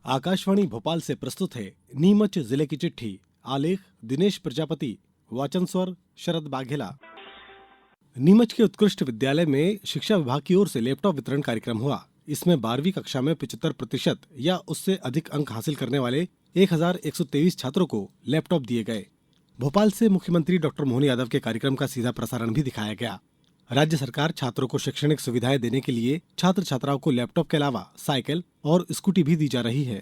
आकाशवाणी भोपाल से प्रस्तुत है नीमच जिले की चिट्ठी। आलेख दिनेश प्रजापति, वाचन स्वर शरद बाघेला। नीमच के उत्कृष्ट विद्यालय में शिक्षा विभाग की ओर से लैपटॉप वितरण कार्यक्रम हुआ। इसमें 12वीं कक्षा में 75% या उससे अधिक अंक हासिल करने वाले 1123 छात्रों को लैपटॉप दिए गए। भोपाल से मुख्यमंत्री डॉक्टर मोहन यादव के कार्यक्रम का सीधा प्रसारण भी दिखाया गया। राज्य सरकार छात्रों को शैक्षणिक सुविधाएं देने के लिए छात्र छात्राओं को लैपटॉप के अलावा साइकिल और स्कूटी भी दी जा रही है।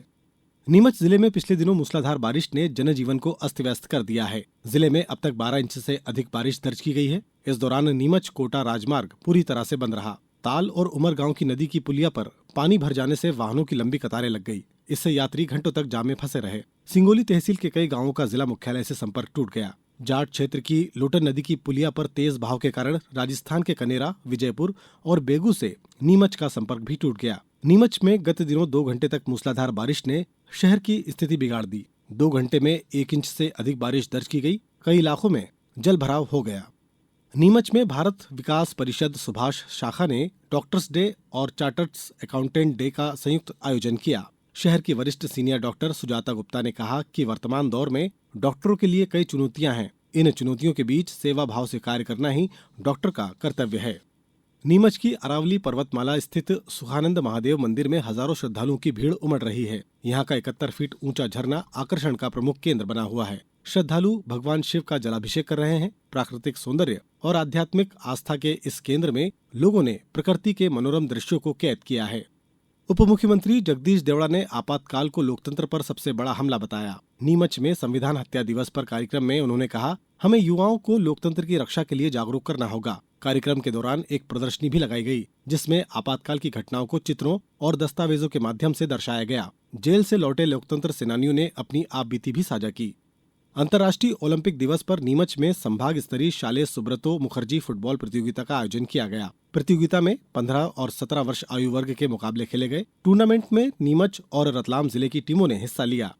नीमच जिले में पिछले दिनों मूसलाधार बारिश ने जनजीवन को अस्त व्यस्त कर दिया है। जिले में अब तक 12 इंच से अधिक बारिश दर्ज की गई है। इस दौरान नीमच कोटा राजमार्ग पूरी तरह से बंद रहा। ताल और उमर गांव की नदी की पुलिया पर पानी भर जाने से वाहनों की लंबी कतारें लग गई। इससे यात्री घंटों तक जाम में फंसे रहे। सिंगोली तहसील के कई गांवों का जिला मुख्यालय से संपर्क टूट गया। जाट क्षेत्र की लोटन नदी की पुलिया पर तेज बहाव के कारण राजस्थान के कनेरा, विजयपुर और बेगू से नीमच का संपर्क भी टूट गया। नीमच में गत दिनों 2 घंटे तक मूसलाधार बारिश ने शहर की स्थिति बिगाड़ दी। 2 घंटे में 1 इंच से अधिक बारिश दर्ज की गई। कई इलाकों में जल भराव हो गया। नीमच में भारत विकास परिषद सुभाष शाखा ने डॉक्टर्स डे और चार्टर्स अकाउंटेंट डे का संयुक्त आयोजन किया। शहर की वरिष्ठ सीनियर डॉक्टर सुजाता गुप्ता ने कहा कि वर्तमान दौर में डॉक्टरों के लिए कई चुनौतियां हैं। इन चुनौतियों के बीच सेवा भाव से कार्य करना ही डॉक्टर का कर्तव्य है। नीमच की अरावली पर्वतमाला स्थित सुखानंद महादेव मंदिर में हजारों श्रद्धालुओं की भीड़ उमड़ रही है। यहाँ का 71 फीट ऊंचा झरना आकर्षण का प्रमुख केंद्र बना हुआ है। श्रद्धालु भगवान शिव का जलाभिषेक कर रहे हैं। प्राकृतिक सौंदर्य और आध्यात्मिक आस्था के इस केंद्र में लोगों ने प्रकृति के मनोरम दृश्यों को कैद किया है। उप मुख्यमंत्री जगदीश देवड़ा ने आपातकाल को लोकतंत्र पर सबसे बड़ा हमला बताया। नीमच में संविधान हत्या दिवस पर कार्यक्रम में उन्होंने कहा, हमें युवाओं को लोकतंत्र की रक्षा के लिए जागरूक करना होगा। कार्यक्रम के दौरान एक प्रदर्शनी भी लगाई गई, जिसमें आपातकाल की घटनाओं को चित्रों और दस्तावेजों के माध्यम से दर्शाया गया। जेल से लौटे लोकतंत्र सेनानियों ने अपनी आपबीती भी साझा की। अंतर्राष्ट्रीय ओलंपिक दिवस पर नीमच में संभाग स्तरीय शालेय सुब्रतो मुखर्जी फुटबॉल प्रतियोगिता का आयोजन किया गया। प्रतियोगिता में 15 और 17 वर्ष आयु वर्ग के मुकाबले खेले गए। टूर्नामेंट में नीमच और रतलाम जिले की टीमों ने हिस्सा लिया।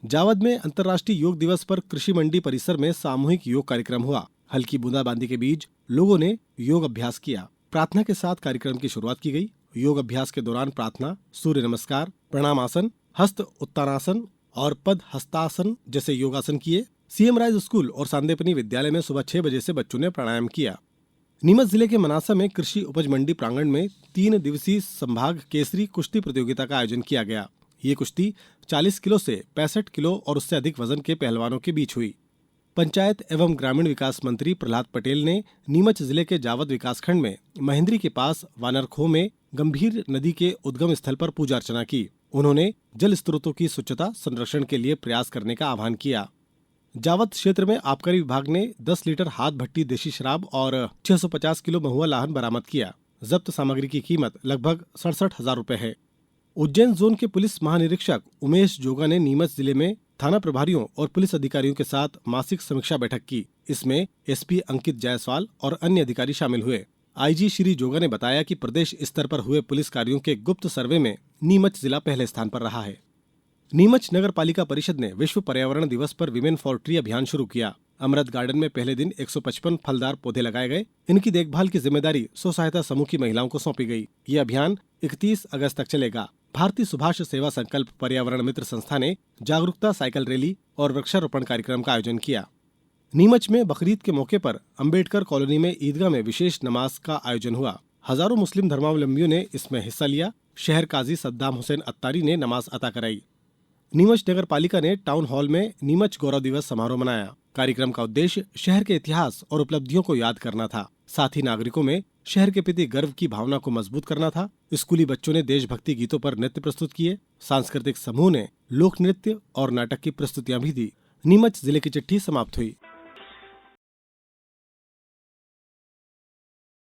जावद में अंतर्राष्ट्रीय योग दिवस पर कृषि मंडी परिसर में सामूहिक योग कार्यक्रम हुआ। हल्की बूंदाबांदी के बीच लोगों ने योग अभ्यास किया। प्रार्थना के साथ कार्यक्रम की शुरुआत की गई। योग अभ्यास के दौरान प्रार्थना, सूर्य नमस्कार, प्रणामासन, हस्त उत्तानासन और पद हस्तासन जैसे योगासन किए। सीएम राइज स्कूल और सांदेपनी विद्यालय में सुबह 6 बजे से बच्चों ने प्राणायाम किया। नीमच जिले के मनासा में कृषि उपज मंडी प्रांगण में 3 दिवसीय संभाग केसरी कुश्ती प्रतियोगिता का आयोजन किया गया। ये कुश्ती 40 किलो से 65 किलो और उससे अधिक वजन के पहलवानों के बीच हुई। पंचायत एवं ग्रामीण विकास मंत्री प्रहलाद पटेल ने नीमच जिले के जावद विकासखंड में महेंद्री के पास वानरखो में गंभीर नदी के उद्गम स्थल पर पूजा अर्चना की। उन्होंने जल स्रोतों की स्वच्छता संरक्षण के लिए प्रयास करने का आह्वान किया। जावद क्षेत्र में आबकारी विभाग ने 10 लीटर हाथ भट्टी देशी शराब और 650 किलो महुआ लाहन बरामद किया। जब्त सामग्री की कीमत लगभग 67,000 रुपए है। उज्जैन जोन के पुलिस महानिरीक्षक उमेश जोगा ने नीमच जिले में थाना प्रभारियों और पुलिस अधिकारियों के साथ मासिक समीक्षा बैठक की। इसमें एसपी अंकित जायसवाल और अन्य अधिकारी शामिल हुए। आईजी श्री जोगा ने बताया कि प्रदेश स्तर पर हुए पुलिस कार्यों के गुप्त सर्वे में नीमच जिला पहले स्थान पर रहा है। नीमच नगर पालिका परिषद ने विश्व पर्यावरण दिवस पर विमेन फॉर ट्री अभियान शुरू किया। अमृत गार्डन में पहले दिन 155 फलदार पौधे लगाए गए। इनकी देखभाल की जिम्मेदारी स्व सहायता समूह की महिलाओं को सौंपी गई। ये अभियान 31 अगस्त तक चलेगा। भारतीय सुभाष सेवा संकल्प पर्यावरण मित्र संस्था ने जागरूकता साइकिल रैली और वृक्षारोपण कार्यक्रम का आयोजन किया। नीमच में बकरीद के मौके पर अंबेडकर कॉलोनी में ईदगाह में विशेष नमाज का आयोजन हुआ। हजारों मुस्लिम धर्मावलंबियों ने इसमें हिस्सा लिया। शहर काजी सद्दाम हुसैन अत्तारी ने नमाज अता कराई। नीमच नगर पालिका ने टाउन हॉल में नीमच गौरव दिवस समारोह मनाया। कार्यक्रम का उद्देश्य शहर के इतिहास और उपलब्धियों को याद करना था। साथ ही नागरिकों में शहर के प्रति गर्व की भावना को मजबूत करना था। स्कूली बच्चों ने देशभक्ति गीतों पर नृत्य प्रस्तुत किए। सांस्कृतिक समूह ने लोक नृत्य और नाटक की प्रस्तुतियां भी दी। नीमच जिले की चिट्ठी समाप्त हुई।